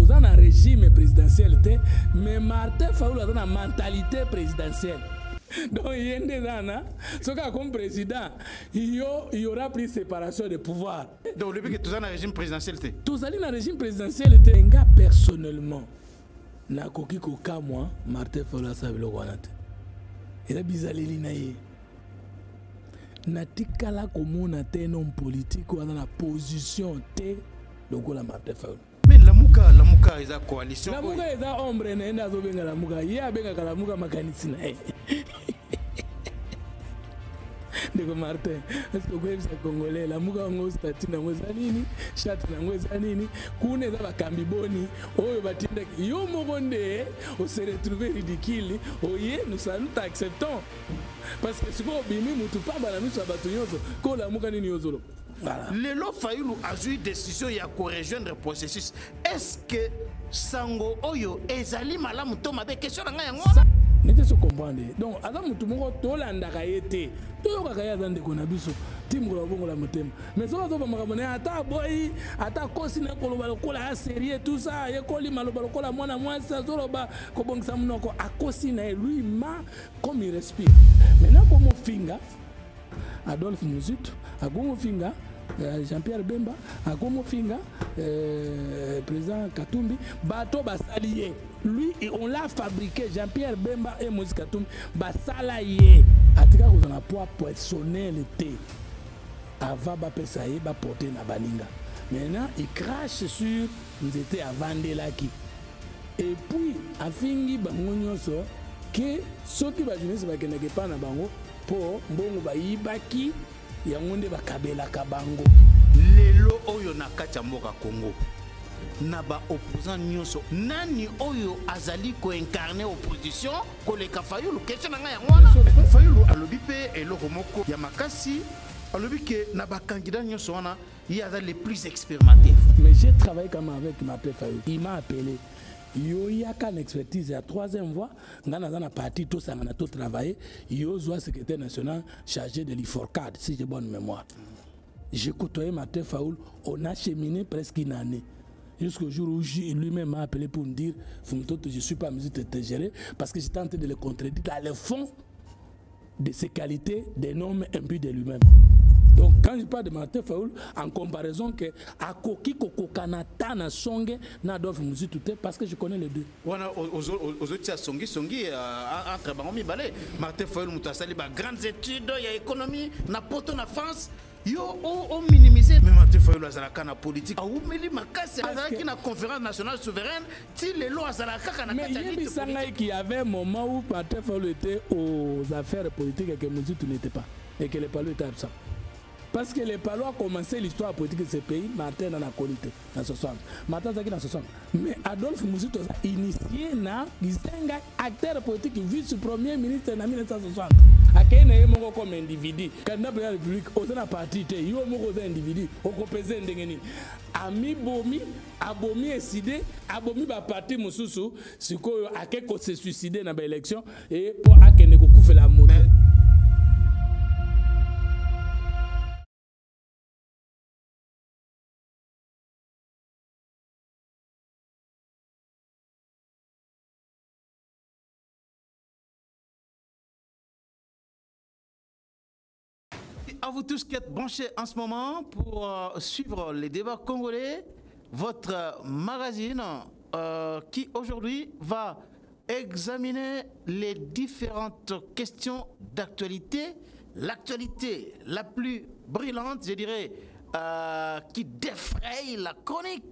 Tous un régime présidentiel, mais Martin Fayoulou a une mentalité présidentielle. Donc, il y a des gens, comme président, il y aura plus de séparation de pouvoir. Donc, le but que tous un régime présidentiel. Tous un régime présidentiel, personnellement, na koki koka moi, Martin Fayoulou a savé le Guanate. Il a bizaleli na ye. Natikala komona te un homme politique ou dans la position te donc la Martin Fayoulou. Mais la muka est la coalition. La muka est un homme rené na zo benga la muka. Ya benga la muka makanisi na. Ndeko Martin, est-ce que vous avez congolais la muka ngo statut na ngoza nini, chat na ngoza nini, kune za bakambiboni, oyo batinda yo mogonde, on se retrouver ridicule, oye nous acceptons. Parce que ce qu'on bimi mutu pa bala miso abatu yozo, ko la muka nini yozolo. Voilà. Lelo Fayoulou a eu décision ya ko rejoindre le processus. Est-ce que sango oyo ezali malamu to mabe question nga yango? N'était ce comprendre. Donc avant mutu moko tolanda kayete, toyoka kaya zande kona biso, timgo la bongo la motema. Mais ça va makamone ata boy, ata kosi na koloba lokola sérieux tout ça, ye koli maloba lokola mwana mwasa zoloba ko bongisa munoko akosi na lui ma comme il respire. Maintenant comme finga Adolphe Muzitu, Agomo Finga, Jean-Pierre Bemba, Agomo Finga, président Katumbi, Bato Basalié. Lui, on l'a fabriqué, Jean-Pierre Bemba et Moïse Katumbi, Basalaye. En tout cas, vous en avez poids personnalité. Avant, Bapesaye, Baporter na Baninga. Maintenant, il crache sur nous étions à Vandelaki. Et puis, à Fingi, Bangonyoso, que ceux qui va jeunesse va gagner pas na bango. Po mbongo bayibaki yangonde bakabela kabango lelo oyo na kati ya mboka Congo na ba opposant nyonso nani oyo azali ko incarner opposition koleka Fayoulou question na nga yango Fayoulou alobi pe eloko moko ya makasi alobi ke na ba candidat nyonso wana il y a les plus expérimentés. Mais j'ai travaillé comme avec Martin Fayoulou, il m'a appelé. Yo yaka une expertise à troisième voie, ngana dans la partie tout ça, on a tout travaillé. Yo soit secrétaire national chargé de l'IFORCAD, si j'ai bonne mémoire. J'ai côtoyé Martin Fayoulou, on a cheminé presque une année. Jusqu'au jour où lui-même m'a appelé pour me dire, je ne suis pas en mesure de te gérer, parce que j'étais en train de le contredire dans le fond de ses qualités, des normes imbues de lui-même. Donc quand je parle de Martin Fayoulou, en comparaison que Akoki Koko Kanata na Songe na Adolphe Muzitu parce que je connais les deux. Wana aux autres Songi entre bangomi balé Martin Fayoulou mutasali ba grandes études ya économie na poto na France yo o minimiser mais Martin Fayoulou azalaka na politique a umeli makasi azalaki na conférence nationale souveraine ti lelo azalaka kana mais il y avait un moment où Martin Fayoulou était aux affaires politiques et que Muzitu n'était pas et que le Palou était absent. Parce que les Palos ont commencé l'histoire politique de ce pays, Martin dans la qualité, dans 60. Martin dans 60. Mais Adolphe Muzitu a initié un acteur politique, vice-premier ministre en 1960. Akene yemo comme individu. Candidat de la République, au sein de la partie, il y a un individu, au compétent d'engagner. Ami Bomi, Abomi est sidé, Abomi va partir Moussoussou, c'est quoi, à quel côté se suicider dans l'élection, et pour Akene Kokou fait la monnaie. À vous tous qui êtes branchés en ce moment pour suivre les débats congolais, votre magazine qui aujourd'hui va examiner les différentes questions d'actualité, l'actualité la plus brillante, je dirais, qui défraye la chronique.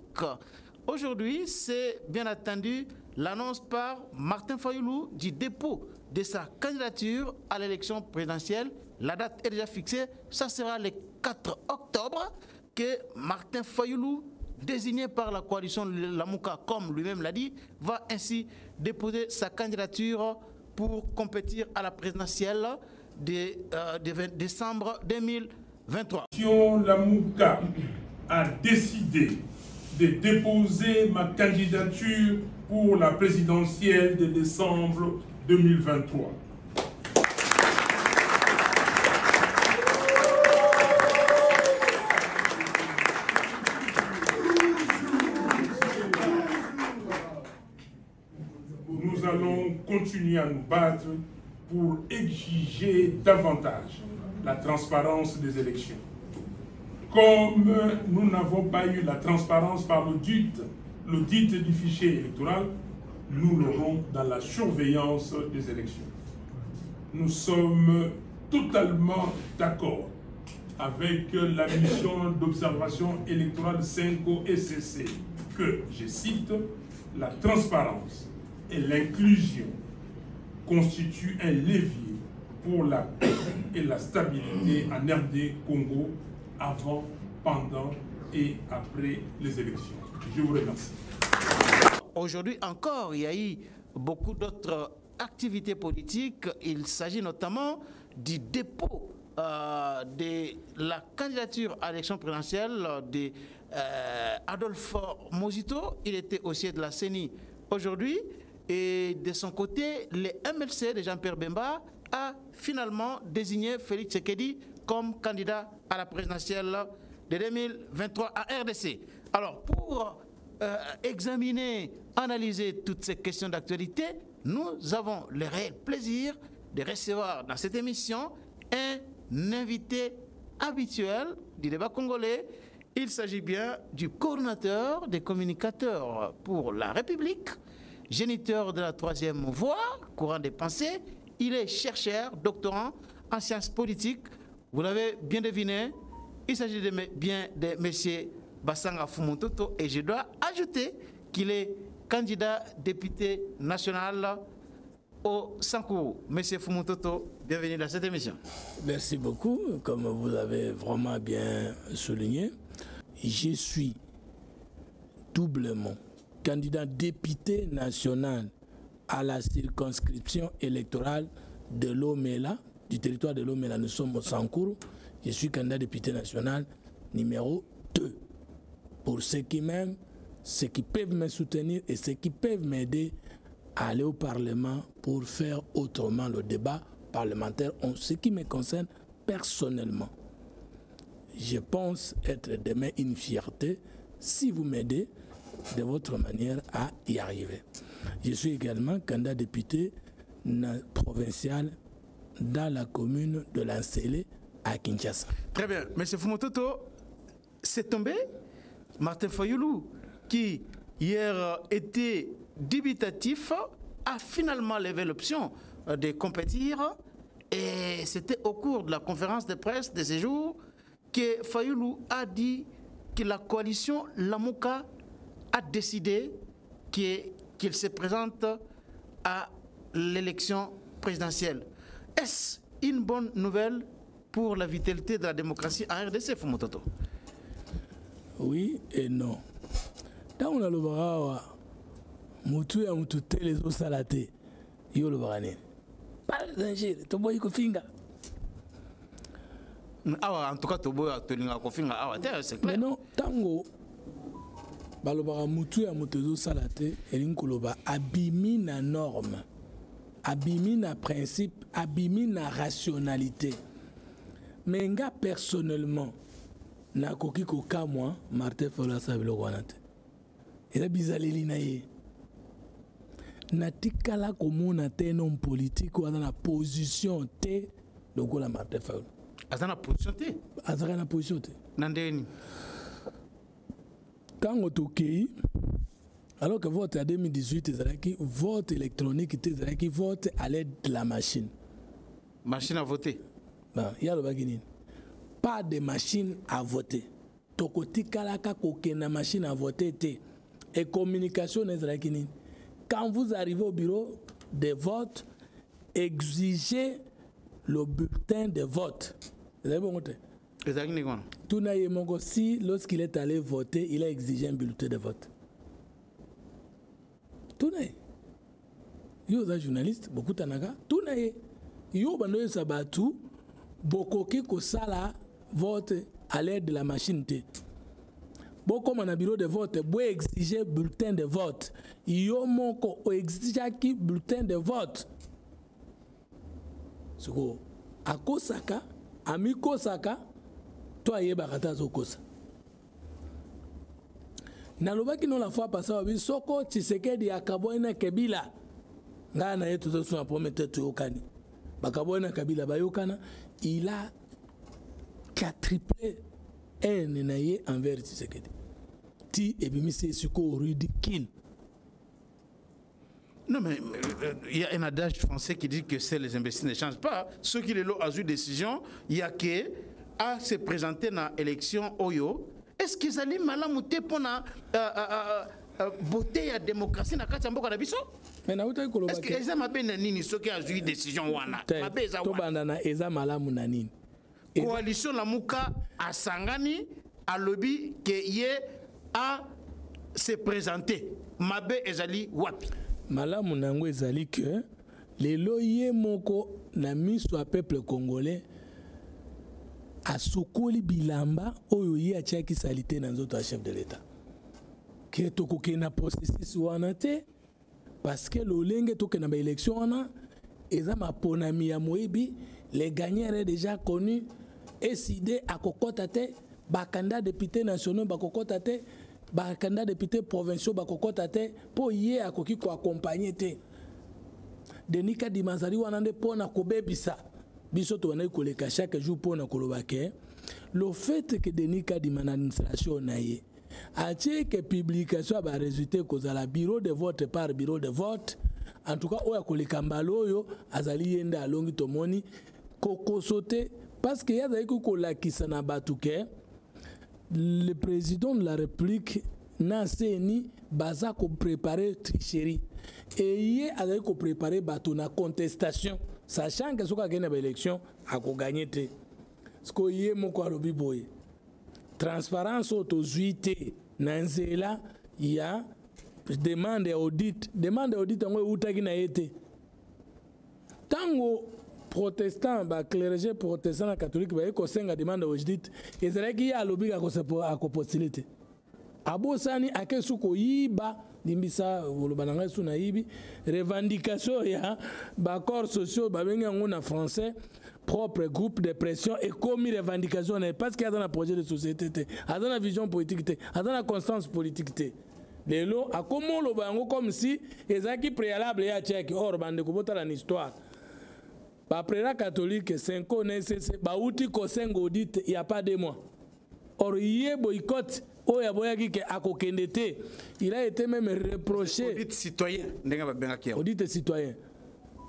Aujourd'hui, c'est bien entendu l'annonce par Martin Fayoulou du dépôt de sa candidature à l'élection présidentielle. La date est déjà fixée, ça sera le 4 octobre que Martin Fayoulou, désigné par la coalition Lamuka, comme lui-même l'a dit, va ainsi déposer sa candidature pour compétir à la présidentielle de décembre 2023. Lamuka a décidé de déposer ma candidature pour la présidentielle de décembre 2023. allons continuer à nous battre pour exiger davantage la transparence des élections. Comme nous n'avons pas eu la transparence par l'audit du fichier électoral, nous l'aurons dans la surveillance des élections. Nous sommes totalement d'accord avec la mission d'observation électorale 5 SCC que, je cite, la transparence et l'inclusion constituent un levier pour la paix et la stabilité en RD Congo avant, pendant et après les élections. Je vous remercie. Aujourd'hui encore, il y a eu beaucoup d'autres activités politiques. Il s'agit notamment du dépôt de la candidature à l'élection présidentielle de Adolphe Mozito. Il était au siège de la CENI aujourd'hui. Et de son côté, le MLC de Jean-Pierre Bemba a finalement désigné Félix Tshisekedi comme candidat à la présidentielle de 2023 à RDC. Alors, pour examiner, analyser toutes ces questions d'actualité, nous avons le réel plaisir de recevoir dans cette émission un invité habituel du débat congolais. Il s'agit bien du coordonnateur des communicateurs pour la République, géniteur de la troisième voie, courant des pensées. Il est chercheur, doctorant en sciences politiques. Vous l'avez bien deviné, il s'agit bien de M. Bassanga Fumuntoto, et je dois ajouter qu'il est candidat député national au Sankourou. M. Fumuntoto, bienvenue dans cette émission. Merci beaucoup. Comme vous avez vraiment bien souligné, je suis doublement candidat député national à la circonscription électorale de Lomela, du territoire de Lomela. Nous sommes au Sankourou. Je suis candidat député national numéro 2. Pour ceux qui m'aiment, ceux qui peuvent me soutenir et ceux qui peuvent m'aider à aller au Parlement pour faire autrement le débat parlementaire en ce qui me concerne personnellement. Je pense être demain une fierté si vous m'aidez de votre manière à y arriver. Je suis également candidat député provincial dans la commune de Lansele à Kinshasa. Très bien. M. Fumuntoto, c'est tombé. Martin Fayoulou, qui hier était dubitatif, a finalement levé l'option de compétir. Et c'était au cours de la conférence de presse de ces jours que Fayoulou a dit que la coalition Lamuka a décidé qu'il se présente à l'élection présidentielle. Est-ce une bonne nouvelle pour la vitalité de la démocratie en RDC, Fumuntoto? Oui et non. Tant on a le bras, mutu ya mutu tele zo salate, yo le bras ne. Pas de danger, to boy ko finga. En tout cas, to boy to linga ko finga c'est clair. Mais non, tango balobara mutu ya mutu zo salate, elinkoloba abimi na norme, abimi na principe, abimi na rationalité. Mais nga personnellement na koki koka moi Martin Fayulu sabilo kwanate ela bizaleli na ye natikala komona te non politique ou na position te lokola Martin Fayulu azana position te azana position te nandeni quand tokei alors que vote en 2018 ezalaki vote électronique te ezalaki vote à l'aide de la machine à voter. Ben, ya lobaki nini? Pas de machine à voter. Tokoti kalaka kokena machine à voter te. Et communication ezalaki nini? Quand vous arrivez au bureau de vote, exigez le bulletin de vote. Vous avez bon côté? Tout si lorsqu'il est allé voter, il a exigé un bulletin de vote. Tout n'est. Yo za journaliste, beaucoup tanaga, tout n'est. Yo bando sabatu. Bokoki kosala vote à l'aide de la machine te. Boko mana bureau de vote, bo exiger bulletin de vote. Yo moko exigaki bulletin de vote. Soko akosaka, amiko saka, toi yeba kata zokosa. Nalobaki non la fois passée, soko Tshisekedi akaboina Kebila. ngana yetu zoso na promete to yokani bakabona Kabila bayokana il a quadruplé haine na ye envers Tshisekedi ti ebimisi siko ridicule. Non, mais il y a un adage français qui dit que c'est les imbéciles ne changent pas. Ceux qui les ont eu décision, il y a que à se présenter dans l'élection Oyo. Est-ce qu'ils allaient malamouter pour la beauté et la démocratie dans la mboka na biso? Mais na uta ikolo est-ce que eza mabe na nini ceux qui ont eu décision wana? Mabe eza wana. To bandana eza malamu na nini? Coalition Lamuka a sangani a lobby que ye a se présenter. Mabe ezali wapi? Malamu nango ezali que lelo ye moko na miso a peuple congolais a sokoli bilamba oyo ye atiaki salite na nzoto ya chef de l'état ke tokoke na processus wana te parce que lolenge tokena ba élection wana eza maponami ya moyibi les gagnants est déjà connus décidé à kokota te ba candidat député nationaux ba kokota te ba candidat député provinciaux ba kokota te po ye akoki ko accompagner te Denis Kadimazali wana nde pona kobebisa biso to wana koleka chaque jour pona kolobake le fait que Denis Kadimana administration na ye a que publication ba résultat kozala bureau de vote par bureau de vote en tout cas oya koleka mbalo yo azali yenda alongi tomoni kokosote parce que yaza kolakisa na batuke le président de la République n'a seni baza ko préparer tricherie et hier azali ko préparer bato na contestation sachant que soka gagner ba élection a ko gagner te sko yé moko alobi boye transparence autozuité na nzela ya demande audit ngo utaki na yete tango protestant ba clergé protestant na catholique ba ko senga demande audit ezalaki ya alobi ka ko possibilité abosani akesuko yiba limbisa wolobananga suna yibi revendication ya ba corps sociaux ba benga ngona français propre groupe de pression et comme revendication parce qu'il y a dans le projet de société dans la vision politique dans la constance politique lelo a comment lo bango comme si ezaki préalable ya tchèque or bande ko botala une histoire ba préra catholique 5 ans nécessaire ba outi ko 5 audit il y a pas de mois or yé boycott oya boyaki ke akokende te il a été même reproché audit citoyen ndenga ba benga kia audit citoyen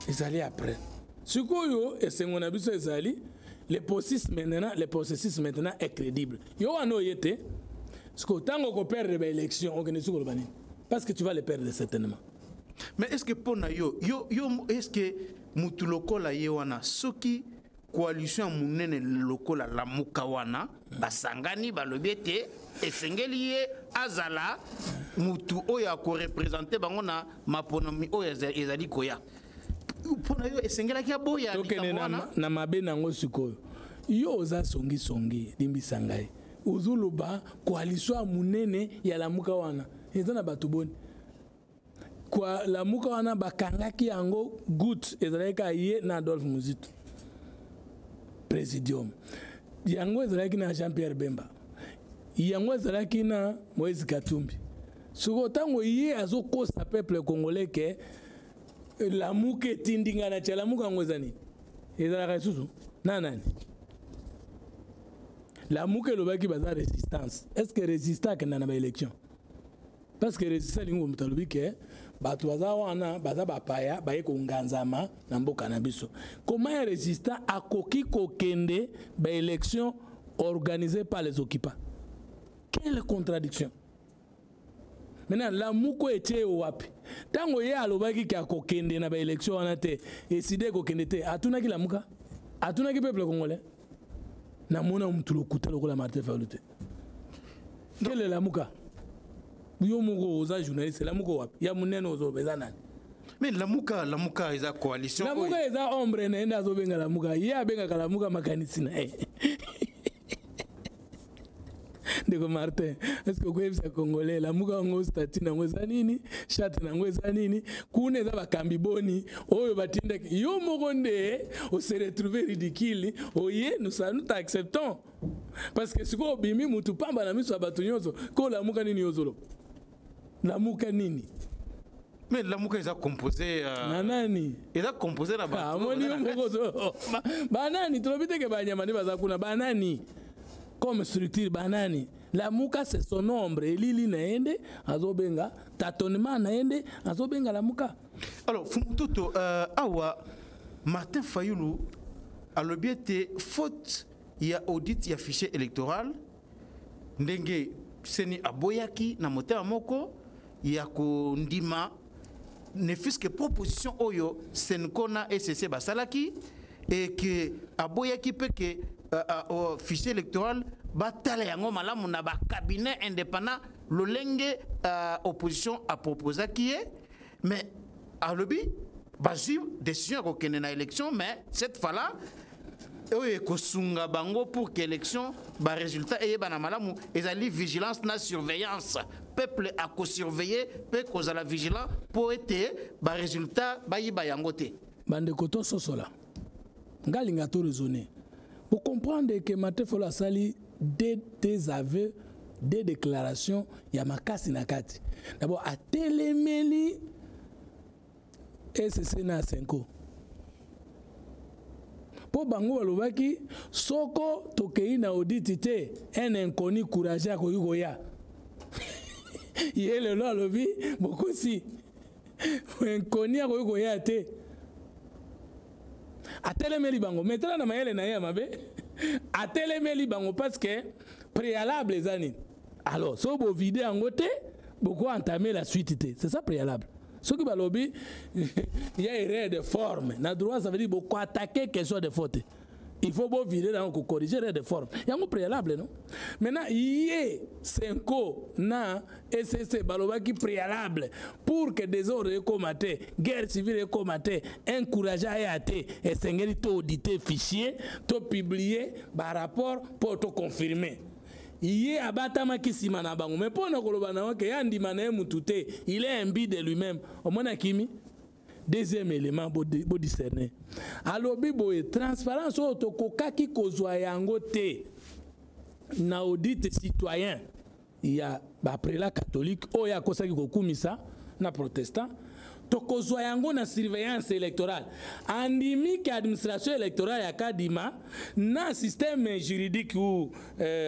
ezali après sikoyo esengona biso ezali le processus maintenant est crédible yo wana oyete siko tango ko perdre ba élection on kenesi ko lobani parce que tu vas le perdre certainement. Mais est-ce que pour yo est-ce que mutu lokola ye wana soki coalition munene lokola la mukawana basangani balobete esengeli ye azala mutu oya ko représenter bango na maponomi oya ezali koya pona yo esengela kia boya na mabe nango sikoyo yo oza songi limbisa ngai uzuluba coalition munene ya la muka wana eza na bato boni kwa la muka wana bakangaki yango good ezalaka ye na Adolphe Muzitu présidium yango ezalaki na Jean-Pierre Bemba yango ezalaki na Moïse Katumbi soko tango ye azokosa peuple congolais ke la muke tindinga na chala muka ngozani ezalaka susu nani la muke lobaki baza résistance est-ce que résistant que na ba élection parce que résistant lingo mutalobi ke bato baza wana baza bapaya baye ko nganzama na mboka na biso comment un résistant akoki kokende ba élection organisée par les occupants? Quelle contradiction! Maintenant la muko etie wapi tango ye alobaki ki akokende na ba élection wana te eside kokende te atunaki la muka atunaki peuple congolais na mona mtu lokuta lokola Martin Fayulu te quelle la muka yo moko oza journaliste la muko wapi ya munene ozobeza nani? Mais la muka eza coalition la muka eza ombre na enda azobenga la muka ye abenga la muka makanisi na Ndeko Martin, est-ce que vous avez vu Congolais la muka ngo statut na ngweza nini chat na ngweza nini kuna eza bakambi boni oyo batinda yo mokonde on se retrouver ridicule oye nous acceptons parce que siko bimi mutu pamba na miso bato nyonso ko la muka nini yozolo la muka nini Mais Lamuka ils a composé nanani ils a composé la bas. Banani tulobite ke banyama baza kuna banani comme structure banani. Lamuka c'est son nombre elili naende azobenga tâtonnement naende azobenga Lamuka. Alors Fumututo awa Martin Fayulu a le bien faute il y a audit il y a fichier électoral ndenge seni aboyaki na motema moko ya ko ndima ne fût-ce que proposition oyo senkona SCC basalaki et que aboyaki pe que au fichier électoral batala yango malamu na ba cabinet indépendant lolenge opposition a proposé qui est mais à lobby basi décision ko kene na élection mais cette fois-là oyo kosunga bango pour que élection ba résultat et bana malamu ezali vigilance na surveillance peuple a ko surveiller pe ko za la vigilant pour être ba résultat ba yiba yango te bande koto sosola ngalinga to raisonner pour comprendre que Martin Fayulu sali des aveux des déclarations ya makasi na kati d'abord a telemeli SCC na 5 po bango balobaki soko tokei na audit te un inconnu courageux akoki ya yele lo alobi bokosi inconnu akoki ya te atelemeli bango metela na mayele na ye mabe atelemeli bango parce que préalable ezani alors so bo vide en côté beaucoup entamer la suite te c'est ça préalable. Ce qui va lobby, il y a erreur de forme. Na droit, ça veut dire beaucoup attaquer quelque chose de faute. Il faut bien vider dans corriger erreur de forme. Il y a un préalable, non? Maintenant, il y a 5 na SCC baloba qui préalable pour que des ordres combattent, guerre civile combattent, encourager à athée et s'engagner tout auditer fichier, tout publier par rapport pour tout confirmer. Il abatama kisima na bango mais pour nakoloba na ke yandi manaye mutute il est imbu de lui-même au mona kimi deuxième élément bo discerner alobi boye transparence auto kokaki kozwa yango te na audit citoyen il y a ba prélat catholique o ya kosaki kokumisa na protestant tokozwa yango na surveillance électorale andimi que administration électorale ya kadima na système juridique ou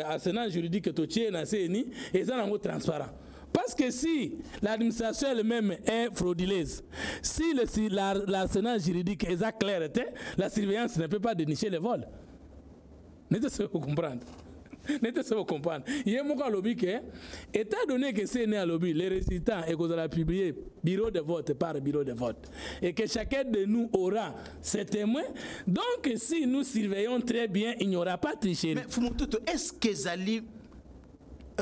arsenal juridique totie na CENI eza nango transparent parce que si l'administration elle-même est frauduleuse si l'arsenal juridique est clair la surveillance ne peut pas dénicher les vols n'était-ce pas comprendre. N'était-ce pas comprendre. Il y a un lobby que, étant donné que c'est né à lobby, les résultats et qu'on a publié bureau de vote par bureau de vote, et que chacun de nous aura ses témoins, donc si nous surveillons très bien, il n'y aura pas de tricherie. Mais Fumututo, est-ce que Zali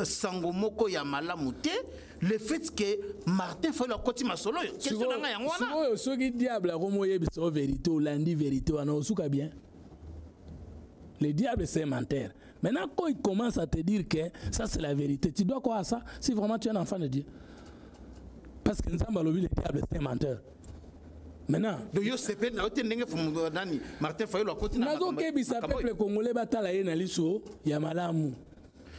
Sangomoko Yamala Mouté, le fait que Martin Fayulu Koti Masolo, qu'est-ce que tu as ce qui diable a remoyé la vérité, ou lundi vérité, on a aussi bien. Le diable c'est menteur. Maintenant, quand il commence à te dire que ça c'est la vérité, tu dois croire à ça si vraiment tu es un enfant de Dieu. Parce que nous avons le diable c'est un menteur. Maintenant, Martin Fayulu peuple congolais batala na liso ya malamu.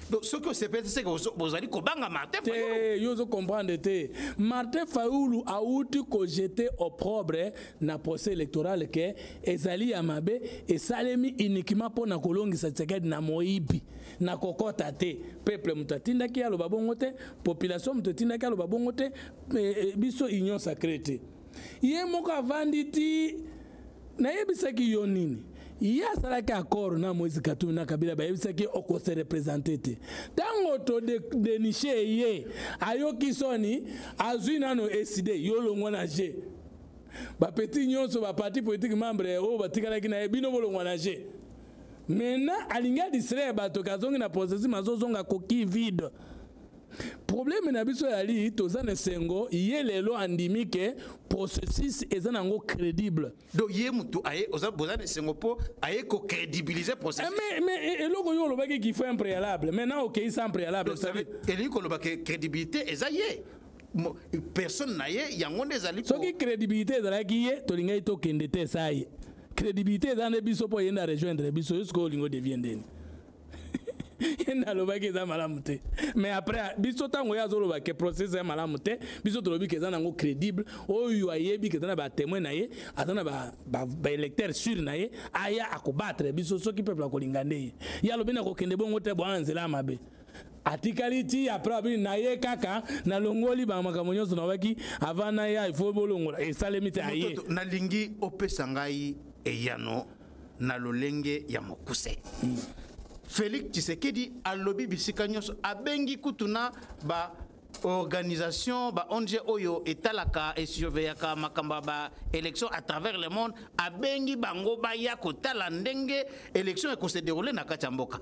Donc ce que c'est peut-être c'est que vous allez kobanga Martin Fayulu. Yo comprendre te. Martin Fayulu a outi ko jeter opprobre na procès électoral que ezali ya mabe et salemi uniquement pour na kolongisa Tshisekedi na moibi na kokota te peuple mutatinda ki aloba bongo te population mutatinda ki aloba bongo te biso union sacrée te. Ye moko avanditi na yebisaki yo nini. Il y a ça qui accord na Moïse Katumbi na Kabila ba yebisa ki oko se représenter te tango to de niche ye ayoki soni azui nano eside yo longwa na je ba petit nyonso ba parti politique membre o batikala ki na ebino bolongwa na je maintenant alinga distraire bato kazongi na processus mazozonga koki vide. Problème na biso yali tozana sengo yelelo andimi ke processus ezanango crédible. Donc yemutu aye ozabozana sengo po aye ko crédibiliser processus. Mais eloko yo lobaki qui fait un préalable. Maintenant OK, sans préalable, ça veut dire que lobaki crédibilité ezaye. Personne naye yango ezali ko. So ki crédibilité ezalaki ye tolinga ito kende te sai. Crédibilité ezana biso po yenda rejoindre biso jusqu'au lingo devient deni. yenda alobaki eza malamu te mais après biso ntango ye azoloba ke procès eza malamu te biso tolobi ke eza nango crédible oyo ayebi ke eza na batémoin na ye aza na baélecteur sur na ye aya akobatre biso soki peuple akolinga nde ye ye alobi na kokende bongo te bwana nzela ya mabe atikali ti après abi na ye kaka na longoli bamakambo nyonso nabaki avant na ye ifo bolongola esalemi te aye nalingi opesa ngai eyano na lolenge ya mokuse Félix Tshisekedi alobi bisika nyonso abengi kutuna ba organisation ba ONG oyo etalaka et surveillaka makamba ba élection à travers le monde abengi bango ba ya kotala ndenge élection e ko se dérouler na kati ya mboka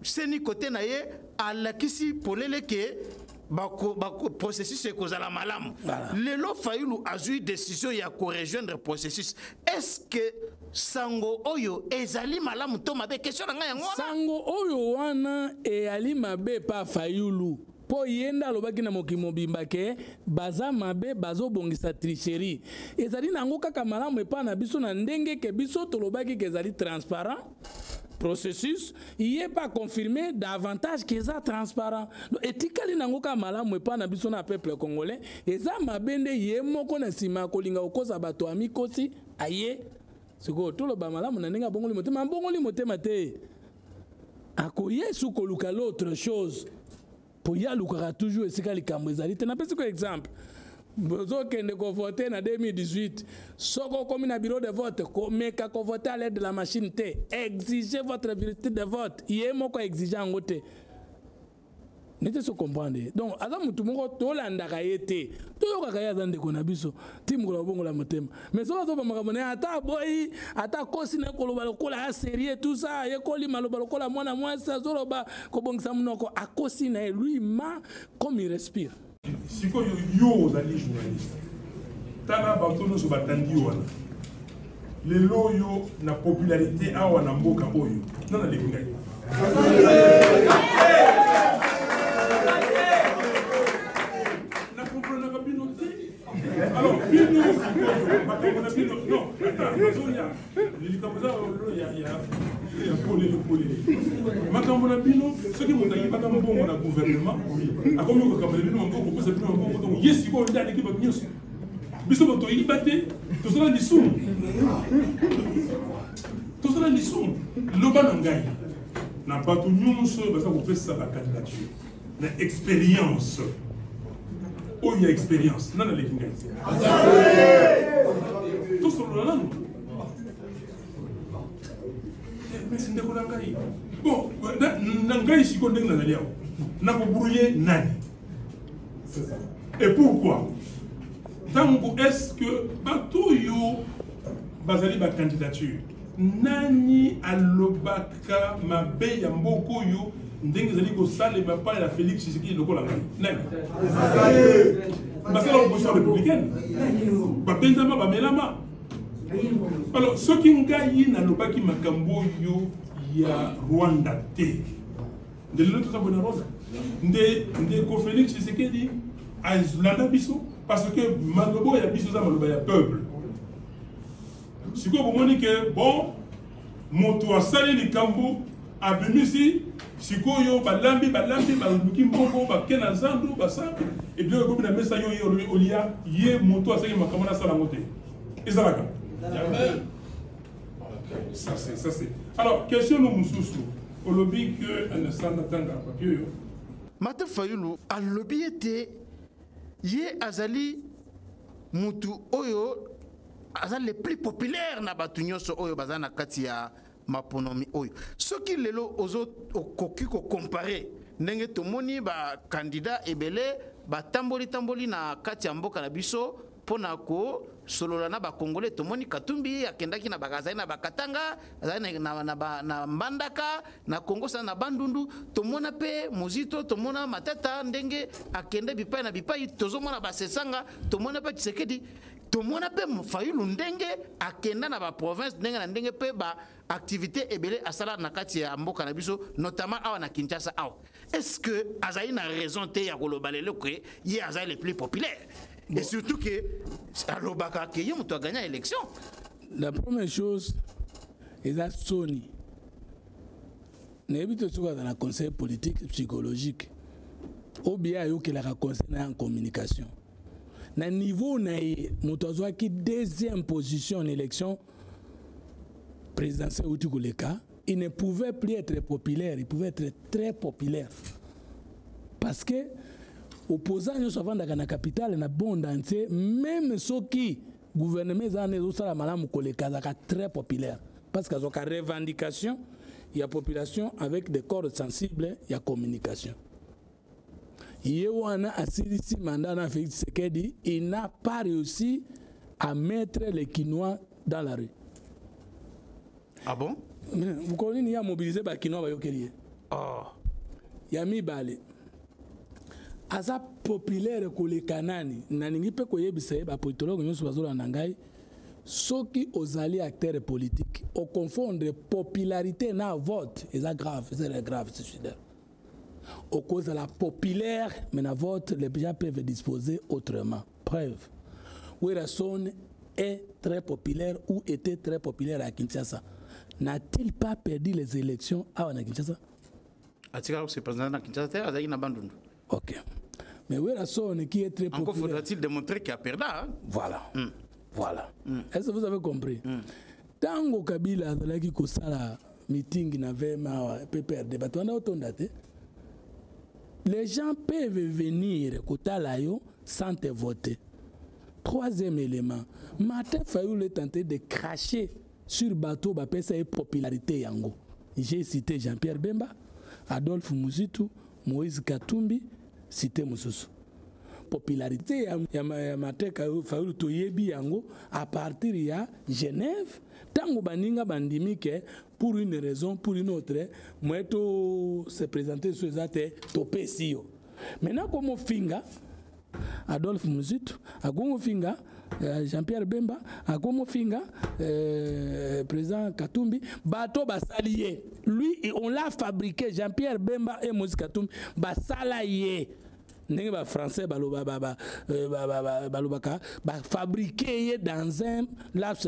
seni côté na ye alakisi polele ke bako processus ekozala malamu lelo Fayulu azui décision ya ko rejoindre processus est-ce que sango oyo ezali malamu to mabe question na nga yango sango oyo wana ali mabe pa Fayulu po yenda alobaki na mokimo bimba ke baza mabe bazobongisa tricherie ezali nango kaka malamu epa na biso na ndenge ke biso tolobaki ke ezali transparent processus il est pas confirmé davantage que ça transparent etikali nango ka malamu epa na biso na peuple congolais eza mabende ye moko na sima kolinga okoza bato amikosi aye siko toloba malamu na ndenge bongoli motema bongoli motema te akoye su koluka l'autre chose pour ya lukaka toujours esika likambo ezali te na pesi ko exemple bozo kende ko voter na 2018 soko komi na bureau de vote ko meka ko voter à l'aide de la machine te exigez votre vérité de vote yé moko exiger ngo te nete so comprendre donc aza mutu moko tolanda ka yete toyoka ka ya zande ko na biso timgola bongo la motema mais so bazo bamaka mona ata boy ata kosi na koloba lokola ya sérieux tout ça ye koli maloba lokola mwana mwasi azoloba ko bongisa munoko akosi na lui ma comme il respire. Si vous yo ozali journaliste, tala bato no so batandi wana. Lelo yo na popularité awa na mboka oyo. Nana le ngai. Na comprendre pas bien noté. Alors, bien nous non, attends, Sonia, les camarades il y a polé. Makambo na bino, ce qui monta yiba kama bongo na gouvernement, a comme ko kamele bino ngo ko pesa bino ngo donc yesi ko ndani ki ba nyonso. Biso bato yibate, to sala lisum. To sala lisum. Loba na ngai. Na bato nyonso baza ko pesa ba candidature. Na expérience. Oh, il y a expérience. Non, non, les Kingai. Tout sur le land. Mais c'est Ndekolangai. Bon, Nangai, si on est dans le n'a pas brouillé Nani. Et pourquoi? Tant est-ce que Batoyo Bazali ba candidature Nani Alobaka Mabe Yamboko yo ndenge zali ko sale ba pa la Félix Tshisekedi lokola nani parce que l'opposition républicaine ba benzama ba melama alors ce qui ngai na lobaki makambo yo ya Rwanda te de l'autre ça bonne rose de ko Félix Tshisekedi azulanda biso parce que malobo ya biso za maloba ya peuple siko bomoni que bon moto asali likambo abimisi sikoyo balambi baluki mbongo bakena zandu basambi et bien comme na mesa yo olia ye moto asaki makamana sala ngote ezalaka ça c'est alors question no mususu au lobby que un instant tanga papier yo Martin Fayulu a lobby était ye azali mutu oyo azali le plus populaire na batu nyonso oyo bazana kati ya maponomi oyo soki lelo ozo okoki ko comparer ndenge tomoni ba candidat ebele ba tamboli na kati ya mboka na biso pona ko solola na ba congolais tomoni Katumbi akendaki na bagazai na bakatanga na mbandaka na Kongo sana na bandundu tomona pe muzito tomona matata ndenge akende bipai na bipai tozomona basesanga tomona pe Tshisekedi tomona pe Fayulu ndenge akenda na ba province ndenge na ndenge pe ba activité ebele asala na kati ya mboka na biso notamment awa na Kinshasa awa est-ce que azali na raison te ya kolobalelo que ye azali le plus populaire bon. Et surtout que alobaka ke ye muto a gagné l'élection. La première chose est la Sony n'habite souvent dans le conseil politique psychologique ou bien il y a un conseil en communication na niveau na motozo qui deuxième position en élection présidentielle ou tout le cas il ne pouvait plus être populaire, il pouvait être très populaire parce que opposant nous savons dans la capitale na bon entier même ceux qui gouvernement zane zo sala malamu koleka zaka très populaire parce que zoka revendication il y a population avec des corps sensibles il y a communication Yewana Asirisi Mandana Félix Tshisekedi il n'a pas réussi à mettre les Kinois dans la rue. Ah bon? Vous connaissez, il y a mobilisé les Kinois. Oh. Il y a mis balé. Asa populaire que les Kanani, naningi pe koye bisaye ba politologue nyo subazola nangai, soki ozali acteur politique, au confondre popularité na vote, c'est grave, c'est sûr. Au cause de la populaire, mais la vote, les gens peuvent disposer autrement. Preuve. Werason est très populaire ou était très populaire à Kinshasa. N'a-t-il pas perdu les élections à Kinshasa? A-t-il se président à Kinshasa, il a abandonné. Ok. Mais Werason qui est très populaire. Encore faudra-t-il démontrer qu'il a perdu, hein? Voilà. Voilà. Est-ce que vous avez compris? Tango Kabila a dit que ça meeting n'avait pas perdu. Les gens peuvent venir Kotalayo sans te voter. Troisième élément, Martin Fayoulou est tenté de cracher sur bateau sa popularité yango. J'ai cité Jean-Pierre Bemba, Adolphe Muzitu, Moïse Katumbi, cité Moussousou. Popularité ya Martin Fayoulou toyebi yango à partir de Genève. Tango baninga bandimike pour une raison, pour une autre, moi se présenter sur ça topé sio. Maintenant comme finga Adolphe Muzitu, comme finga Jean-Pierre Bemba, comme finga président Katumbi, bateau basalié. Lui on l'a fabriqué Jean-Pierre Bemba et Moïse Katumbi basalaye. N'est pas français fabriqué dans un laps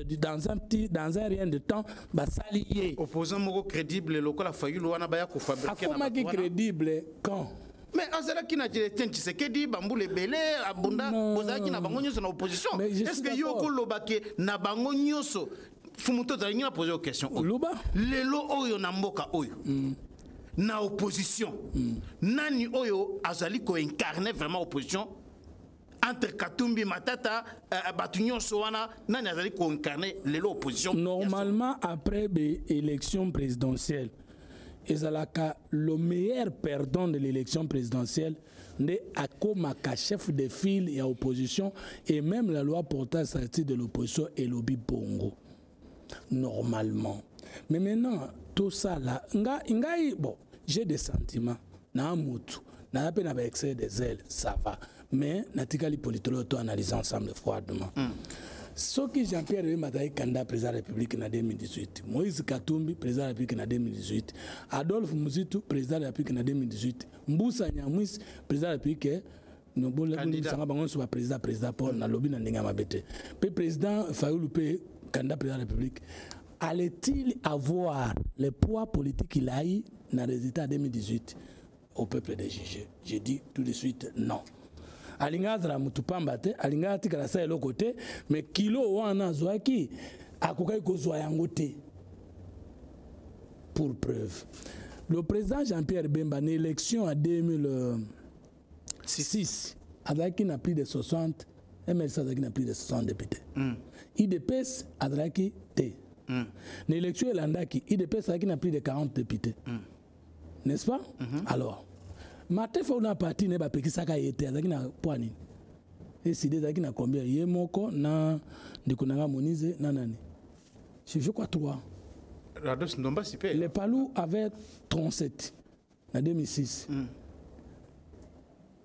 dans un rien de temps salié. Opposant moko crédible local a failli wana baya ko fabriquer na ba crédible quand mais azala ki na directeur Tshisekedi bambule belé abunda bozaki na bango nyoso na opposition est-ce que yoko lobake na bango nyoso fumuto za ngina poser question loba lelo oyo na mboka oyo na opposition nani oyo azali ko incarner vraiment opposition entre Katumbi Matata Batunyon Sowana nani azali ko incarner l'opposition normalement après l'élection présidentielle ezalaka le meilleur perdant de l'élection présidentielle ne akomaka chef de file et opposition et même la loi portant sortie de l'opposition et lobby bongo normalement mais maintenant tout ça là ngai bon j'ai des sentiments na mutu na peine avec excès des ailes ça va mais natikali politologue to analyser ensemble froidement ce qui Jean-Pierre Bemba candidat président de la République en 2018 Moïse Katumbi président de la République en 2018 Adolphe Muzitu président de la République en 2018 Mbusa Nyamwisi président de la République président Paul na lobby na ndinga mabete pe président Fayoulou pe candidat président de la République allait-il avoir le poids politique qu'il a eu dans le résultat 2018 au peuple de juger? J'ai dit tout de suite non. Alinga zara mutupamba te, alinga tika sa elo côté, mais kilo wana zoaki akokai ko zoyango te. Pour preuve, le président Jean-Pierre Bemba en élection en 2006 avec n'a plus de 60 MLC avec n'a plus de 60 députés. IDPS adraki te. L'élection landaki, IDPS qui n'a plus de 40 députés. N'est-ce pas? Alors, Martin Fayoulou parti ne ba pekisaka yete azaki na poani. Et si des azaki na combien yemoko na ndikunanga Monize na nani. Je crois 3. Les Palou avaient 37 en 2006.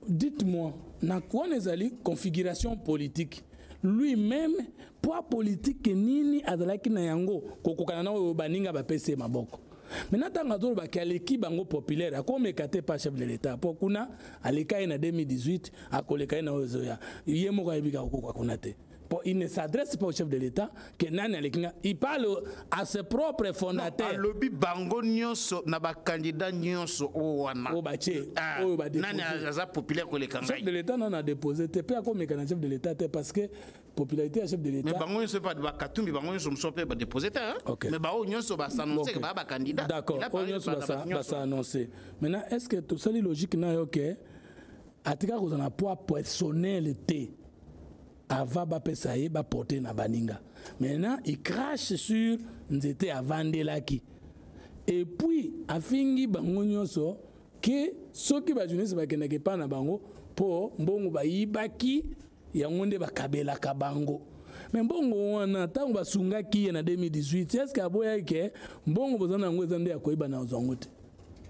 Dites-moi, na quoi nezali configuration politique lui-même poids politique nini azalaki na yango kokokana na baninga ba PC maboko maintenant tanga to ba kaleki bango populaire akomekate pas chef de l'état pokuna aleka na 2018 akoleka na ozoya yemo ka ebika kokoko kuna te il ne s'adresse pas au chef de l'État, il parle à ses propres fondateurs. Lobby bango nyonso na ba candidat nyonso owana. Nani aza populaire ko le kanga. Chef de l'État n'en a déposé. Te pe ako mekana chef de l'État parce que popularité à chef de l'État. Mais bango nyonso pas de ba katumbi bango nyonso mso pe ba déposer hein. Mais ba o nyonso ba s'annoncer que ba candidat. D'accord. O nyonso ba s'annoncer. Maintenant est-ce que tout ça est logique na yo que atika ko na poids personnalité avant ba pesaye ba porter na baninga. Maintenant il crache sur nzete avandelaki. Et puis afingi bango nyonso que soki ba jeunesse ba keneke pa na bango po mbongo ba yibaki yango nde bakabela kabango. Mais mbongo wana tango basungaki na 2018 est-ce que aboya ke mbongo bozana ngo ezande yakoyiba na ozangote.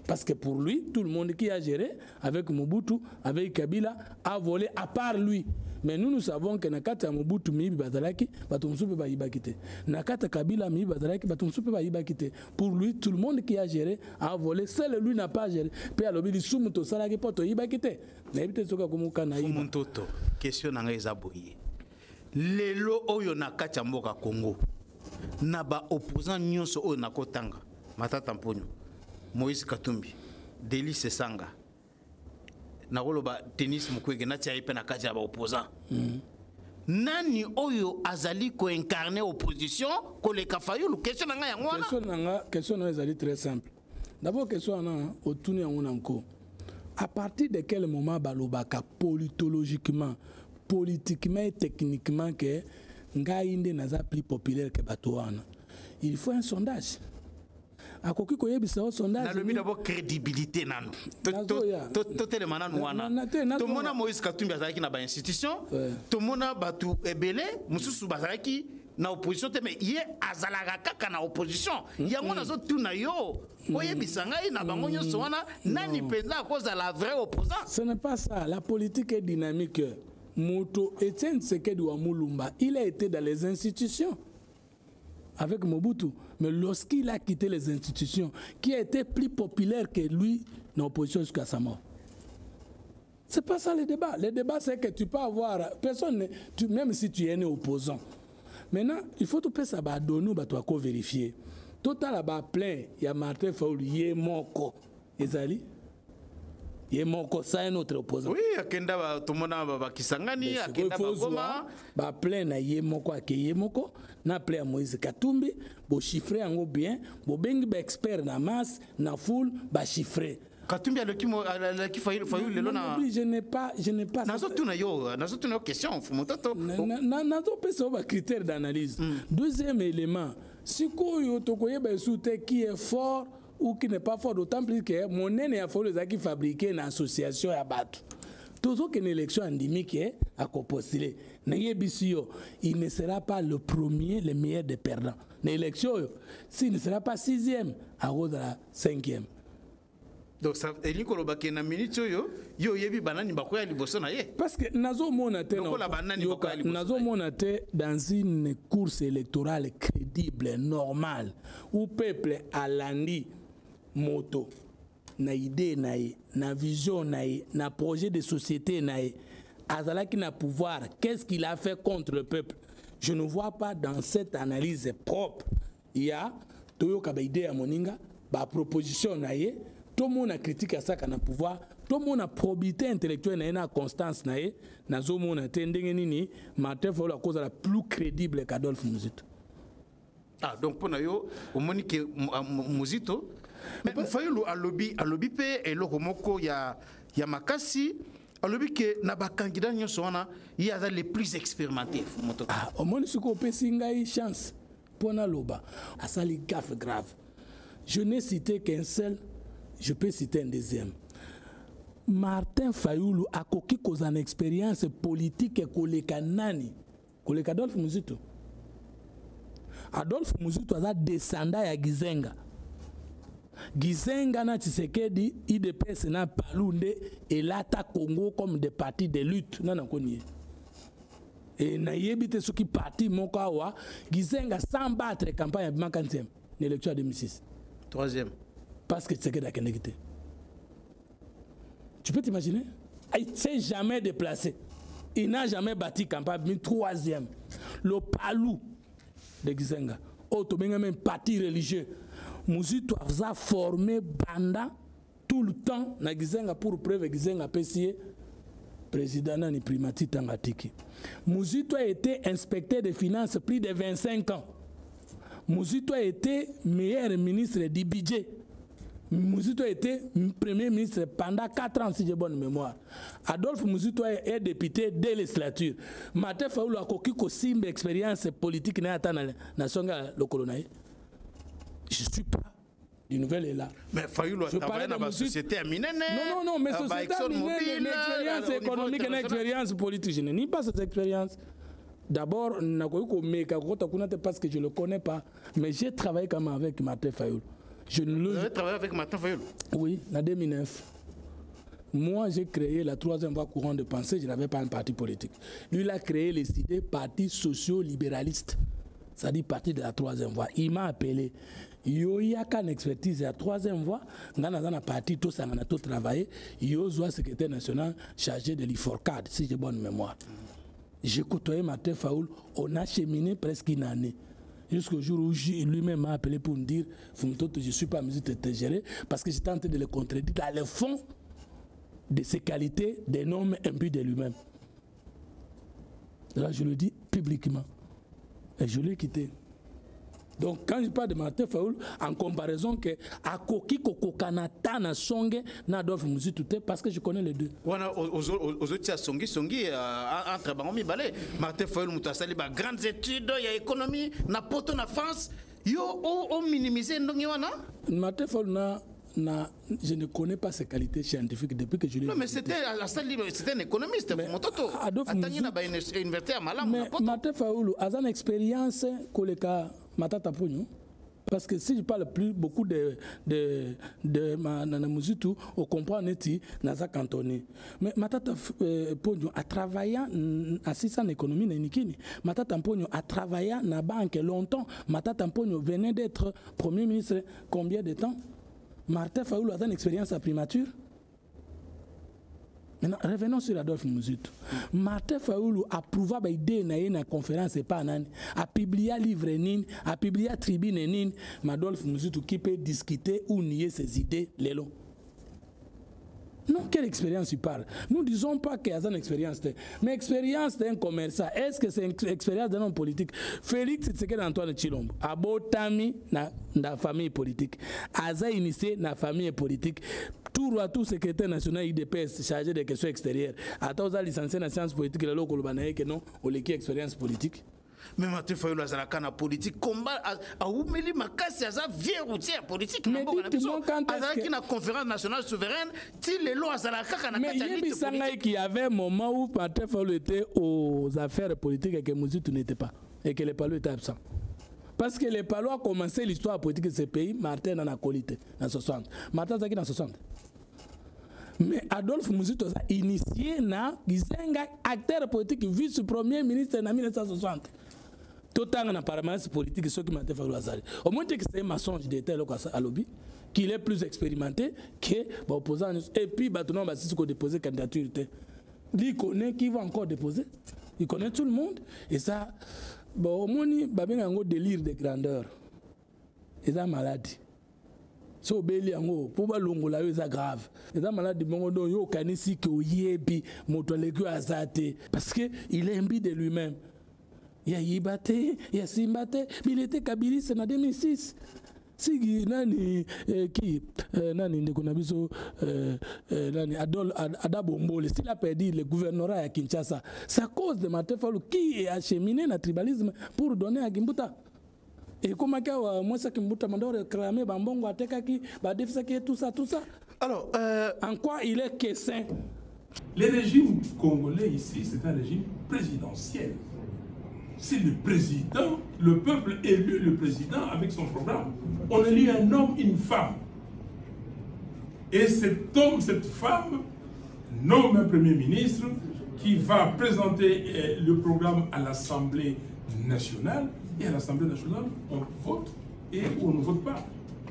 Parce que pour lui, tout le monde qui a géré avec Mobutu, avec Kabila, a volé à part lui. Mais nous savons que Nakata Mobutu mi bazalaki, batumsupe ba yibakite. Nakata Kabila mi bazalaki, batumsupe ba yibakite. Pour lui, tout le monde qui a géré a volé. Seul lui n'a pas géré. Puis à l'obéi sumuto salaki poto yibakite. N'habite soka kumuka na yiba. Mutoto, question nanga ezaboye. Lelo oyo nakata mboka Congo. Naba opposant nyonso oyo nakotanga. Matata Mponyo. Moïse Katumbi, Délice Sanga, Nakoloba Denis Mukwege, Natia Ipena Kaja opposant. Nani oyo azali ko incarner opposition, Koleka Fayulu, question nanga yango. Question nanga très simple. D'abord question nanga otuni yango nanko. À partir de quel moment balobaka politologiquement, politiquement et techniquement que ngainde naza plus populaire que batoana. Il faut un sondage. Akoki koyebisa o sondage na le d'abord crédibilité nano to telemana wana to mona Moïse Katumbi azaki na ba institution to mona batu ebele mususu bazaki na opposition te mais ye azalaka kaka na opposition yango nazo tuna yo oyebisa ngai na bango nyonso wana nani penza cause la vraie opposant. Ce n'est pas ça, la politique est dynamique. Moto Etienne Tshisekedi wa Mulumba, il a été dans les institutions avec Mobutu, mais lorsqu'il a quitté les institutions, qui a été plus populaire que lui dans l'opposition jusqu'à sa mort. C'est pas ça le débat. Le débat, c'est que tu peux avoir personne, même si tu es né opposant. Maintenant, il faut tout faire ça, donner, tu dois vérifier. Total là-bas plein, il y a Martin Fayulu, Yemoko, Ezali. Yemoko, ça un autre opposant. Oui, akenda tout le monde va Kisangani, akenda Goma, ba plein na Yemoko ake Yemoko, na plein Moïse Katumbi, bo chiffrer en bien, bo bengi ba expert na masse, na foule, ba chiffrer. Katumbi a le qui Fayulu le lona. Je n'ai pas. Nazo tuna yo question, fumotato. Nazo pesa ba critère d'analyse. Deuxième élément, si koyo tokoye ba soute qui est fort ou qui n'est pas fort, d'autant plus que mon nez a fallu qui fabriquer une association à battre. Toujours qu'une élection endémique à postuler. Il ne sera pas le premier, le meilleur des perdants. L'élection, s'il ne sera pas 6e, à cause de la 5e. Donc ça veut dire que parce que nazo monate dans une course électorale crédible, normale, où le peuple a landi moto, na idée nae, na vision nae, na projet de société nae, azala qui n'a pouvoir, qu'est-ce qu'il a fait contre le peuple? Je ne vois pas dans cette analyse propre. Il y a Toyo Kabaïde à Moninga, ba proposition nae, tout le monde a critiqué à ça qu'on a pouvoir, tout le monde a probité intellectuelle na constance nae, na zo mona tendenge nini, Martin Fayulu à cause de la plus crédible qu'Adolphe Muzito. Ah donc pour nous, au Monique Muzito. Mais Fayulu a lobby pe et le romoko ya makasi a lobby que na ba candidat nyonso wana il y a les plus expérimentés. Ah au moins ce qu'on peut singai chance pour na loba a sali gaffe grave. Je n'ai cité qu'un seul, je peux citer un deuxième. Martin Fayulu a koki cause en expérience politique koleka nani koleka Adolphe Muzito. Adolphe Muzito a descendant ya Gizenga. Gizenga na Tshisekedi IDPS na Palunde et l'ata Congo comme des partis de lutte nana konié. Et na yebite ce qui parti mokawa Gizenga sans battre campagne à 50e l'élection 2006. 3e. Parce que Tshisekedi a kenekité. Tu peux t'imaginer? Il ne s'est jamais déplacé. il n'a jamais bâti Kampala, mais troisième. Le Palou de Gizenga, autre même parti religieux. Muzito a formé Banda tout le temps na Gizenga pour preuve Gizenga PCA président Nani Primati Tangatiki. Muzito a été inspecteur des finances plus de 25 ans. Muzito a été meilleur ministre du budget. Muzito a été premier ministre pendant 4 ans, si j'ai bonne mémoire. Adolphe Muzito est député de législature. Martin Fayoulou a aussi une expérience politique dans la Songa le colonel. Je ne suis pas du nouvel élan. Mais Fayoulou a travaillé dans la société à Minene. Non, mais société à Minene, une expérience économique et une expérience politique. Je n'ai pas cette expérience. D'abord, parce que je ne le connais pas. Mais j'ai travaillé quand même avec Martin Fayoulou. Vous avez travaillé avec Martin Fayoulou? Oui, en 2009. Moi, j'ai créé la troisième voie courant de pensée, je n'avais pas un parti politique. Lui, il a créé les idées parti socio-libéraliste, c'est-à-dire parti de la troisième voie. Il m'a appelé. Il y a qu'une expertise de la troisième voie. Dans un parti, tout ça, on a tout travaillé. Il y a un secrétaire national chargé de l'IFORCAD, si j'ai bonne mémoire. J'ai côtoyé Martin Fayoulou, on a cheminé presque une année. Jusqu'au jour où lui-même m'a appelé pour me dire je ne suis pas en mesure de te gérer parce que j'étais en train de le contredire dans le fond de ses qualités, des normes imbues de lui-même. Là, je le dis publiquement. Et je l'ai quitté. Donc, quand je parle de Martin Fayoulou, en comparaison que à Koki Kokokanata na Songe na Adolphe Muzito, parce que je connais les deux. Voilà, aux autres Songi entre Bangomi Balé, Martin Fayoulou Moutasali, grandes études, il y a économie, na poto na France, yo o minimisé ndongiwana. Martin Fayoulou je ne connais pas ses qualités scientifiques depuis que je l'ai. Non, mais c'était un économiste. Mais Martin Fayoulou a une expérience que le cas Matata Pogno. Parce que si je parle beaucoup de Muzito, on comprend neti naza cantonné. Mais Matata Pogno a travaillé en économie na Nikini. Matata Pogno a travaillé dans la banque longtemps. Matata Pogno venait d'être premier ministre combien de temps? Martin Fayoulou a une expérience à primature. Maintenant, revenons sur Adolphe Muzito. Martin Fayoulou a prouvé l'idée dans une conférence et pas nan, a publié un livre, a publié une tribune, Adolphe Muzito qui peut discuter ou nier ses idées, les longs. Non, quelle expérience tu parles? Nous ne disons pas qu'il y a une expérience, mais expérience d'un commerçant. Est-ce que c'est une expérience d'un homme politique? Félix Tshisekedi Antoine Tshilombo, abotami na famille politique, aza initié na famille politique. Tout secrétaire national IDPS chargé des questions extérieures. Attends, vous avez licencié dans la science politique, le local banaye que non, ou l'équipe expérience politique. Mais Martin Fayoulou a la politique, combat à Oumeli Makassi, a vieux routier politique. Mais dites-moi quand est-ce que la conférence nationale souveraine, il est loin à la caca. Mais il y avait un moment où Martin Fayoulou était aux affaires politiques et que Muzito n'était pas. Et que les Palos étaient absents. Parce que les Palos ont commencé l'histoire politique de ce pays, Martin en a qualité, dans 60. Martin Zaki dans 60. Mais Adolphe Muzito a initié na Gizenga, acteur politique, vice-premier ministre en 1960. Tout le temps en apparence politique, ce qui m'a fait faire. Au moins que c'est un mensonge d'État à lobby, qu'il est plus expérimenté que l'opposant. Et puis, maintenant, si on dépose candidature, il connaît qui va encore déposer. Il connaît tout le monde. Et ça, au moins, il y a un délire de grandeur. Et ça, maladie. Si on béli en pour pas longola c'est grave. Et ça malade bon do yo kanisi que yebi motolegu azate parce que il est imbu de lui-même. Il y a Yibate, il y a Simbate, mais il était Kabilis en 2006. Si nani qui nani ndekonabiso nani Adabombo, s'il a perdu le gouvernorat à Kinshasa, c'est à cause de Martin Fayoulou qui est acheminé dans le tribalisme pour donner à Kimbuta. Et comment moi ça Kimbuta m'a réclamé Bambongo Atekaki, Badefisaki tout ça. Alors en quoi il est quessin? Le régime congolais ici, c'est un régime présidentiel. C'est le président, le peuple élu le président avec son programme. On élit un homme, une femme. Et cet homme, cette femme, nomme un premier ministre qui va présenter le programme à l'Assemblée nationale. Et à l'Assemblée nationale, on vote et on ne vote pas.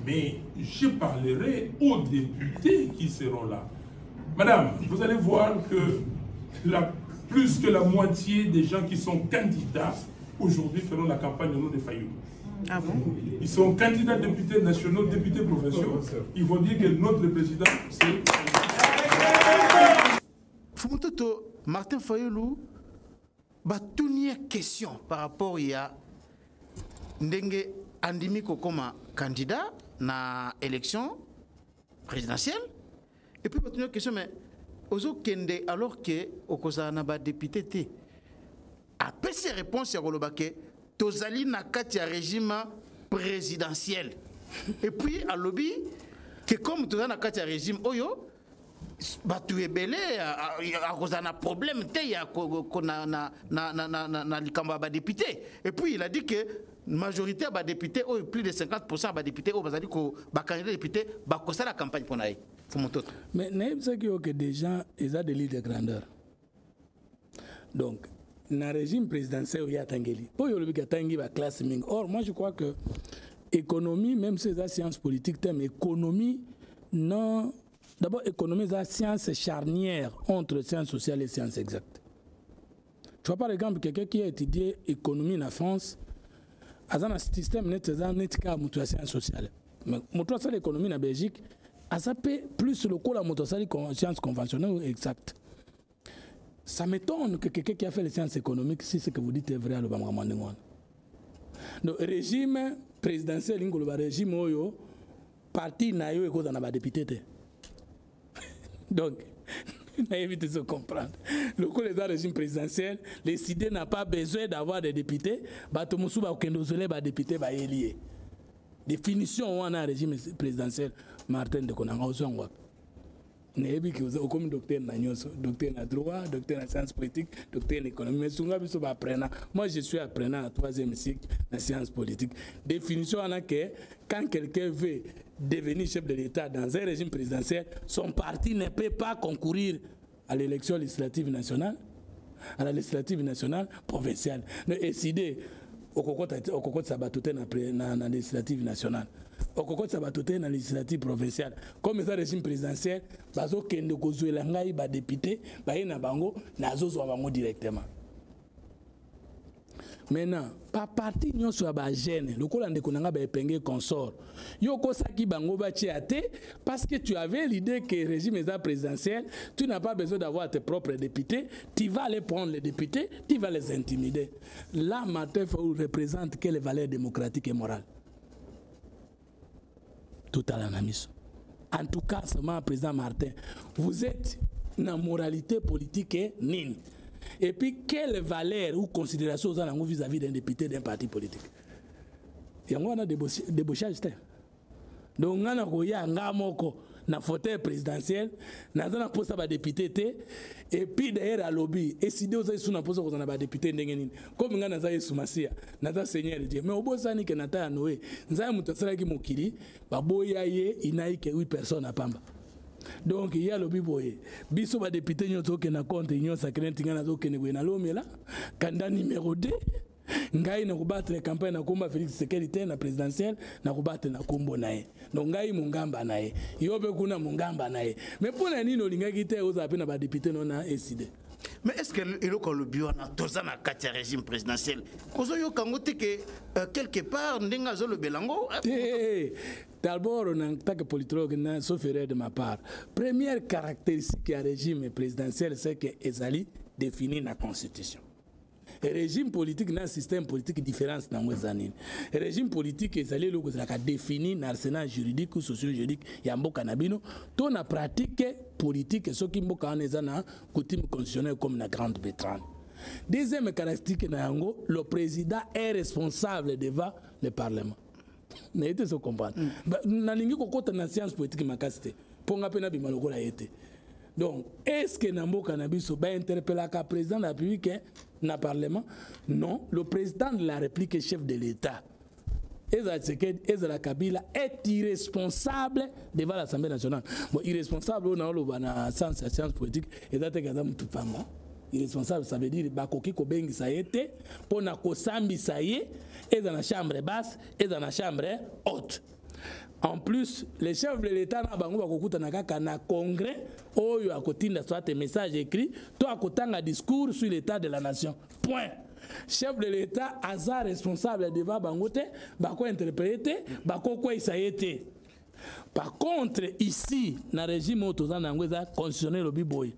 Mais je parlerai aux députés qui seront là. Madame, vous allez voir que la plus que la moitié des gens qui sont candidats aujourd'hui feront la campagne au nom de Fayulu. Ah bon? Ils sont candidats députés nationaux, députés provinciaux. Ils vont dire que notre président, c'est... Fumutoto, Martin Fayulu, une question par rapport à Ndenge Andimiko comme candidat na élection présidentielle. Et puis une question, mais Ozo Kende, alors que Okozana ba député, après ces réponses, il y a Tozali na katia régime présidentiel. Et puis à lobby, que comme Tozali na katia régime Oyo, batu ebele a problème te ya na likamba ba député. Et puis il a dit que majorité ba député ou plus de 50% ba député ou bazali ko ba candidat député ba kosa la campagne pour naï. Mais n'est ce que des gens ils ont des lits de grandeur. Donc dans le régime présidentiel il y a tangeli. Pour le bika tangi ba classe ming. Or moi je crois que économie même si c'est science politique thème économie non. D'abord, économie, c'est la science charnière entre sciences sociales et sciences exactes. Tu vois par exemple quelqu'un qui a étudié économie en France, dans un système net de sciences sociales. Mais moto l'économie en Belgique, ça peut plus le coup la moto sciences conventionnelles ou exactes. Ça m'étonne que quelqu'un qui a fait les sciences économiques, si ce que vous dites est vrai, le Bamamandengwan. Donc, régime présidentiel, le régime Oyo, parti naïo et qu'on a député. Donc, il a évité de se comprendre. Le coup des régime présidentiel, les CID n'a pas besoin d'avoir des députés. Batomusu va okendozole ba député ba élié. Définition on a un régime présidentiel Martin de Konanga Osongwa. Nebi qui vous comme docteur na nyonso, docteur na droit, docteur na sciences politiques, docteur en économie. Mais sunga biso ba apprenant. Moi je suis apprenant à 3e cycle en sciences politiques. Définition on a que quand quelqu'un veut devenir chef de l'État dans un régime présidentiel, son parti ne peut pas concourir à l'élection législative nationale, à la législative nationale provinciale. Ne décider au kokota sabatote na législative nationale. Au kokota sabatote na législative provinciale. Comme ça régime présidentiel, bazo kende kozwela ngai ba député, ba yena bango nazo zo bango directement. Maintenant, par parti nous sommes ba gêne, le col de konanga ba epenge consort. Yo kosaki bango ba tiate parce que tu avais l'idée que le régime est présidentiel, tu n'as pas besoin d'avoir tes propres députés, tu vas aller prendre les députés, tu vas les intimider. Là, Martin Fayulu représente quelle valeur démocratique et morale? Tout à l'analyse. En tout cas, seulement président Martin, vous êtes dans la moralité politique et nine. Et puis, quelle valeur ou considération vous avez vis-à-vis d'un député d'un parti politique? Il y a des débauchage. Donc, on a un fauteuil présidentiel, on a un poste de député, et puis derrière à lobby, et si vous avez un poste de député, comme on a un soumassia, on a un seigneur de Dieu. Mais au bout de ça, on a un Noé, on a un moutasara qui mokili, il n'y a que 8 personnes à Pamba. Donc il y a le biboye biso ba député nyoto ke na compte union sacrée tingana zo ke ne na lomela kanda numéro 2 ngai na kubattre campagne na komba Félix Tshisekedi na présidentielle na kubattre na kombo nae donc ngai mungamba nae yobe kuna mungamba nae mais pour na nino lingaki te oza pe na ba député non na décidé. Mais est-ce que le bio na tozana katia régime présidentiel kozo yo kangote que quelque part ndenga zo le belango d'abord en tant que politologue sauf erreur de ma part première caractéristique du régime présidentiel c'est que ezali défini la constitution. Le régime politique n'a un système politique différent dans les années. Le régime politique est allé défini dans l'arsenal juridique ou socio-juridique. Il y a un bon canabino. Tout la pratique politique, ce qui est un coutume constitutionnel comme la Grande-Bretagne. Deuxième caractéristique, le président est responsable devant le Parlement. Vous avez ce comprendre. Dans la science politique, pour donc, est-ce que Nambo Cannabis va interpeller le président de la République dans le Parlement? Non, le président de la République est chef de l'État. Ezra Kabila est irresponsable devant l'Assemblée nationale. Bon, irresponsable, on a le science politique, et irresponsable, ça veut dire que Kobengi ça a été, pour na Kosambi ça y est, et dans la chambre basse, et dans la chambre haute. En plus, les chefs de l'État na bango bakokuta na kaka na congrès oyo akotinda soit un message écrit, to akotanga discours sur l'état de la nation. Point. Chef de l'État aza responsable devant bango te, bako interpréter, bako kwa isaïté. Par contre, ici, dans le régime constitutionnel au Biboy,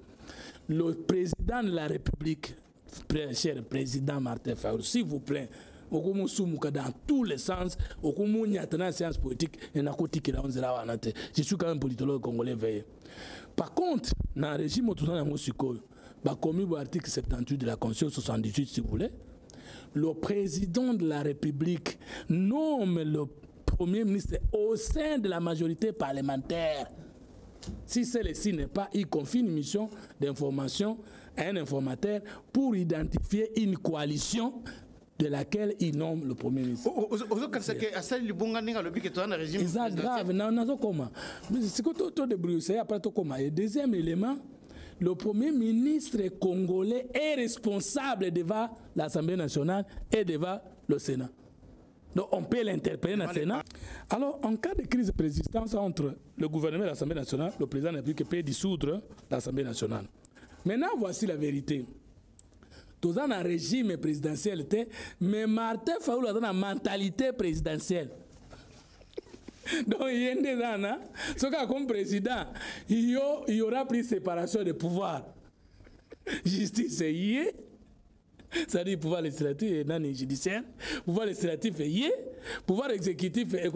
le président de la République, cher président Martin Fayulu, s'il vous plaît, dans tous les sens, il y a une séance politique, je suis quand même politologue congolais veillé. Par contre, dans le régime commis l'article 78 de la Constitution 78, si vous voulez, le président de la République nomme le Premier ministre au sein de la majorité parlementaire. Si celle-ci n'est pas, il confie une mission d'information à un informateur pour identifier une coalition de laquelle il nomme le Premier ministre. C'est grave. Et deuxième élément, le Premier ministre congolais est responsable devant l'Assemblée nationale et devant le Sénat. Donc on peut l'interpeller dans le Sénat. Alors en cas de crise de persistance entre le gouvernement et l'Assemblée nationale, le président de la République peut dissoudre l'Assemblée nationale. Maintenant voici la vérité. Tous dans un régime présidentiel, mais Martin Fayulu a une mentalité présidentielle. Donc il y a des années, comme président, il y aura plus de séparation de pouvoir. Justice est c'est-à-dire pouvoir législatif et non judiciaire, pouvoir législatif est pouvoir exécutif et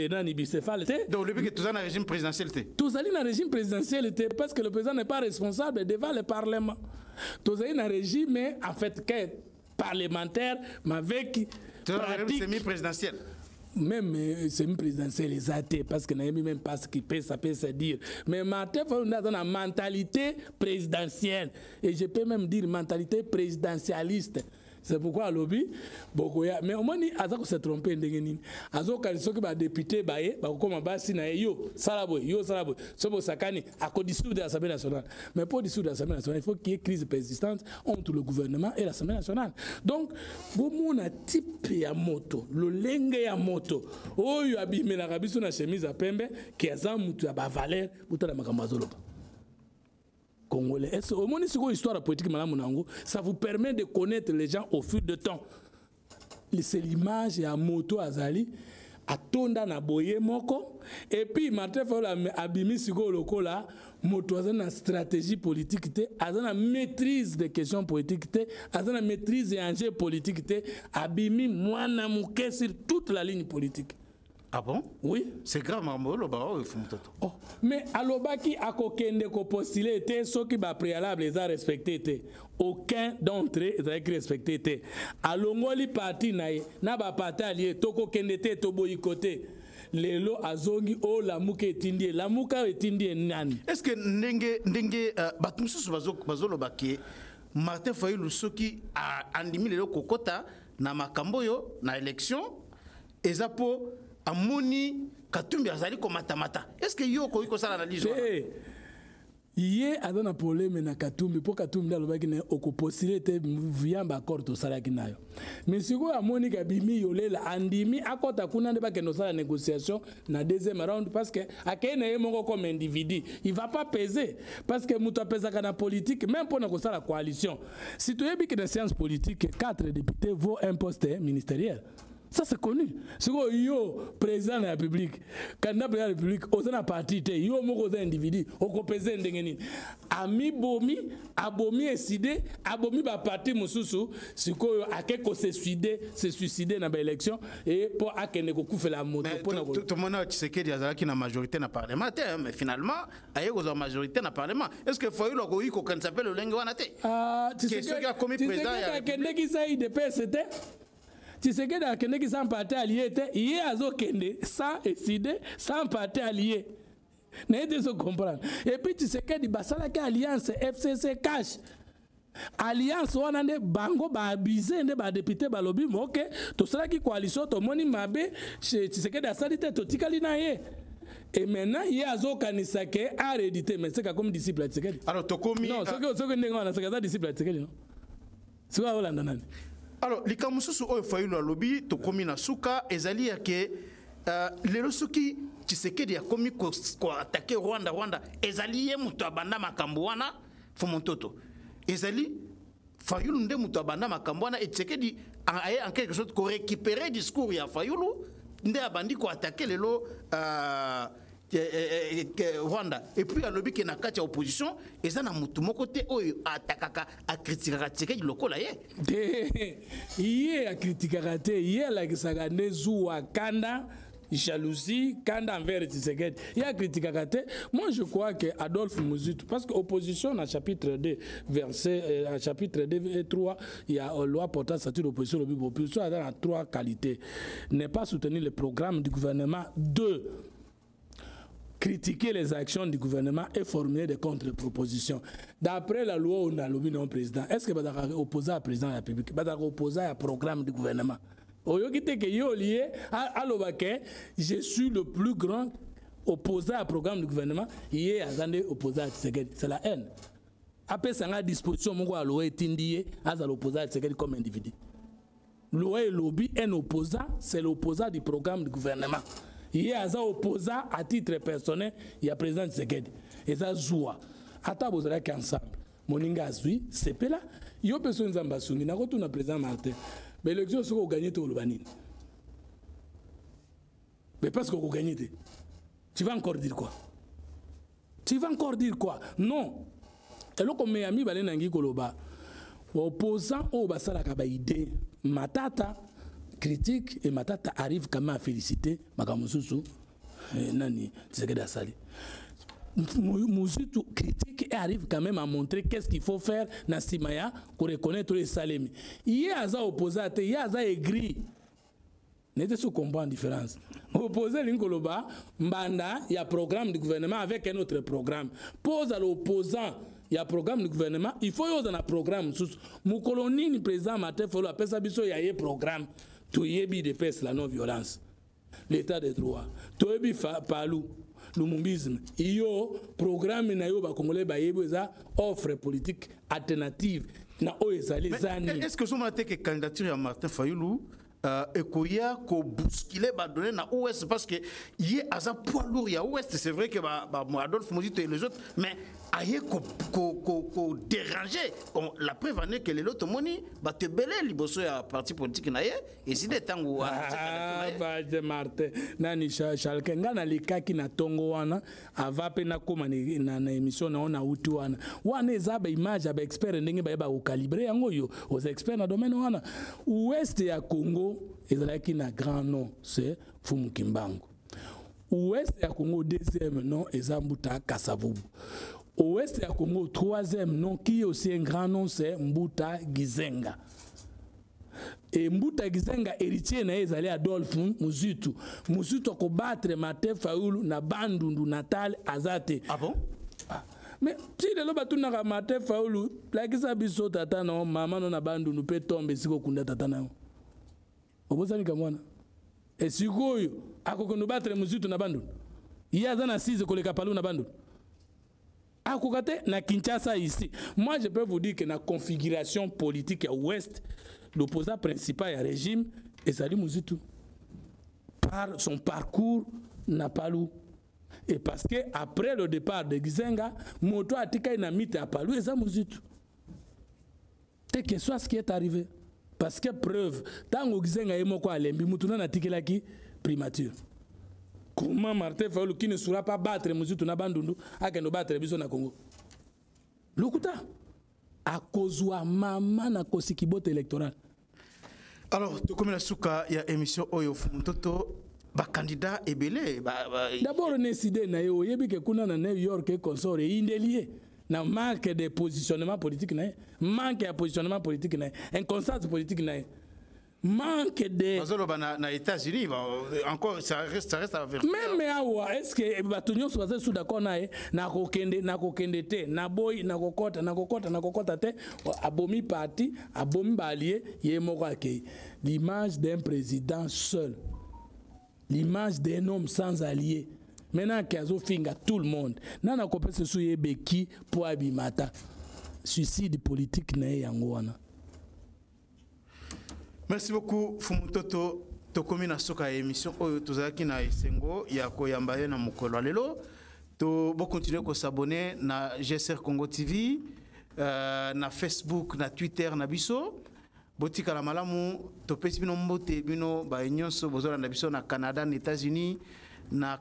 non bicéphale. Donc le but que tout ça dans le régime présidentiel. Tout ça dans le régime présidentiel parce que le président n'est pas responsable devant le Parlement. Tout ça dans le régime en fait qu'est parlementaire mais avec pratique semi-présidentiel. Même semi-présidentiel les athées parce que n'a même pas ce qui peut ça peut se dire. Mais Martin Fayulu a une mentalité présidentielle et je peux même dire mentalité présidentialiste. C'est pourquoi à lobby beaucoup mais au moins ni azako se tromper ndengeni azoko kalisoki ba député baye ba koma basi na yo salabo sobo sakani akodisu de l'Assemblée nationale. Mais pour dissoudre l'Assemblée nationale, il faut qu'il y ait crise de persistance entre le gouvernement et l'Assemblée nationale. Donc bomona type ya moto le lenge ya moto oyo abimela kabiso na chemise à pembe qui aza mutu ya ba valeur butala makambo azoloba Congolais. Au moins, c'est une histoire politique, ça vous permet de connaître les gens au fil de temps. C'est l'image et à moto azali, à tonda na boye moko, et puis Martin Fayulu abimi siko lokola, moto azana stratégie politique, azana maîtrise des questions politiques, azana maîtrise des enjeux politiques, abimi mwana muke sur toute la ligne politique. Ah bon? Oui. C'est grave, oh. Mais alobaki akokende ko postuler était ce qui va préalable les a respecté aucun d'entre eux est respecté alongoli parti na ba parti allié toko kende te to boyikoté lelo azongi o lamuka etindie nani. Est-ce que ndenge batumususu bazolobaki Martin Fayulu soki andimi lelo kokota na makambo yo na élection ezapo amoni Katumbi azali ko matamata. Est-ce que yo ko ça l'analyse? Yé adana problème na Katumbi pour Katumbi alobaki na okopostuler te viamba accord to salaki nayo. Mais siko amoni kabimi yolela andimi akota kuna nde ba ke no sala négociation na deuxième round parce que akena ye moko comme individu, il va pas peser parce que muto pesa kana politique même pour na ko sala coalition. Si tu yebi que dans séance politique 4 députés vaut un poste ministériel. Ça c'est connu. C'est que yo président de la République, candidat président de la République, au sein de la partie, yo moko individu, au copézé ndengeni. Ami bomi, abomi esidé, abomi ba parti mususu, c'est que yo akeko se suicider dans l'élection et pour akene ko kufe la moto pour na ko. Tout le monde a Tshisekedi azalaki na majorité na parlement, mais finalement, aye ko majorité na parlement. Est-ce que faut yo ko kan s'appelle le lenge wana te? Ah, Tshisekedi a commis président ya. Akende ki sa IDPS te. Tshisekedi a kende qui sans parti allié il y a kende sans décider sans parti allié n'aide se comprendre et puis Tshisekedi basala ki alliance FCC cash alliance wana nde bango ba abuser nde ba député ba lobby OK to sala ki coalition to moni mabe chez Tshisekedi asali te to tikali na ye. Et maintenant, il y a un candidat qui a réédité, mais c'est comme disciple à Tshisekedi. Alors, tu as commis. Non, ce que nous avons, c'est disciple à Tshisekedi, non? C'est quoi Hollande? Alors, les Kamususu Fayulu lobby, to komi na suka ezali yake lelo soki Tshisekedi a commis ko attaquer Rwanda ezali ye muto abanda makambo wana Fumuntoto ezali Fayulu nde muto abanda makambo wana et Tshisekedi en quelque chose ko récupérer discours ya Fayulu nde abandi ko attaquer lelo Rwanda et puis à lobby qui na kati ya opposition eza na mutu moko te oyo atakaka a critiquer Tshisekedi lokola ye ye a critiquer te ye la kisaka nezuwa kanda jalousie kanda envers Tshisekedi il y a critiqué. Moi je crois que Adolphe Muzitu parce que opposition dans chapitre 2 verset chapitre 2 et 3 il y a loi portant statut d'opposition l'opposition a trois qualités: ne pas soutenir le programme du gouvernement, 2 critiquer les actions du gouvernement et formuler des contre-propositions. D'après la loi on a lobby non président, est-ce que va opposer à président de la République, va opposer à programme du gouvernement? Je suis le plus grand opposant au programme du gouvernement. Il est opposé à Tshisekedi. C'est la haine. Après ça, à disposition, mon gars, l'OE est indié à l'opposant à Tshisekedi comme individu. L'OE lobby est un opposant, c'est l'opposant du programme du gouvernement. Il est à opposant à titre personnel, il y a président Tshisekedi. Et ça, Zoua. Attends, vous allez ensemble. Moninga Zui, c'est là. Il y a personne qui a soumis. Il y a un président Martin. Mais l'élection, c'est qu'on gagne tout le banine. Mais parce qu'on gagne, tu vas encore dire quoi? Tu vas encore dire quoi? Non. Et là, comme mes amis, Balenangi Koloba, opposant au Basala Kaba idée, Matata critique et Matata arrive quand même à féliciter Makamususu, Nani, Tshisekedi Asali. Muzitu critique et arrive quand même à montrer qu'est-ce qu'il faut faire dans Simaya pour reconnaître les Salemi. Il y a un opposé, il y a un aigri. N'était ce combat en différence. Opposé l'Inkoloba, Mbanda, il y a un programme du gouvernement avec un autre programme. Pose à l'opposant, il y a un programme du gouvernement, il faut y avoir un programme. Mon colonie, le président Maté, il faut l'appeler ça, il y a un programme. Tout y est de paix, la non-violence. L'état de droit. Tout est palou. Lumumbisme. Il y a un programme qui offre politique alternative. Est-ce que vous avez que candidature à Martin Fayulu et qu'il y a qu'au bousculer badonner na ouest parce que il y a un poids lourd à ouest, c'est vrai que Adolphe Muzitu et les autres, mais ailleurs qu'au déranger la preuve en est que les autres moni va te belé liboso ya parti politique naie et si des temps où Martin nani Chalkenga na likaki na tongo wana ava pe na koma na émission na ona uti wana ezaba image ba expert ndenge ba ba calibrer yango yo aux experts na domaine wana ouest ya Congo ezalaki na grand nom c'est Fumu Kimbangu. Ouest ya Congo deuxième nom ezambuta Kasavubu. Ouest ya Congo troisième nom qui est aussi un grand nom c'est Mbuta Gizenga. Et Mbuta Gizenga héritier na ezali Adolphe Muzitu. Muzitu ko battre Martin Fayulu na Bandundu Natal Azate. Ah bon? Mais si le loba na Martin Fayulu la kisa biso tata na mama na Bandundu pe tombe siko kunda tata na. Obozani kamwana. Et sikoyo akokono battre Muzitu na Bandundu. Yaza na 6 koleka palu na Bandundu. Akokate na Kinshasa ici. Moi je peux vous dire que la configuration politique à ouest, l'opposant principal au régime est Sali Muzitu. Par son parcours n'a pas lu. Et parce que après le départ de Gizenga, Moto Atika n'a mis à Palou et ça Muzitu. C'est que soit ce qui est arrivé. Parce que preuve, tant que Gizenga est moko alembi, Mutuna n'a tikela qui primature. Comment Martin Fayulu qui ne saura pas battre Muzitu na Bandundu a que nous battre biso na Congo. Lokuta a kozwa mama na kosikibote électoral. Alors, comme la souka il y a émission Oyo Fumuntoto ba candidat ebele d'abord on décidé na yo yebi ke kuna na New York et consort et indélié na manque de positionnement politique na manque de positionnement politique na inconstance politique na manque de na États-Unis encore ça reste à vérifier. Même awa est-ce que batunyo soit sous d'accord na kokende te na boy na kokota te abomi parti abomi balié yemoko akei l'image d'un président seul, l'image d'un homme sans allié. Maintenant kazo finga tout le monde nana kopese sou yebeki po abimata suicide politique na yango wana. Merci beaucoup Fumuntoto tokomi na soka émission oyo tozalaki na esengo ya koyamba ye na mokolo lelo to bo continuer ko s'abonner na GSR Congo TV na Facebook na Twitter na biso botika la malamu to pesi bino mbote bino ba nyonso bozola na biso na Canada na États-Unis na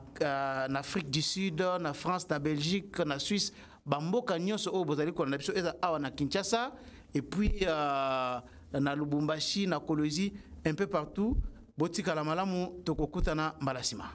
Afrique du Sud na France na Belgique na Suisse bamboka nyonso oyo bozali ko na biso eza awa na Kinshasa et puis na Lubumbashi na Kolwezi un peu partout botika la malamu tokokutana mbalasima.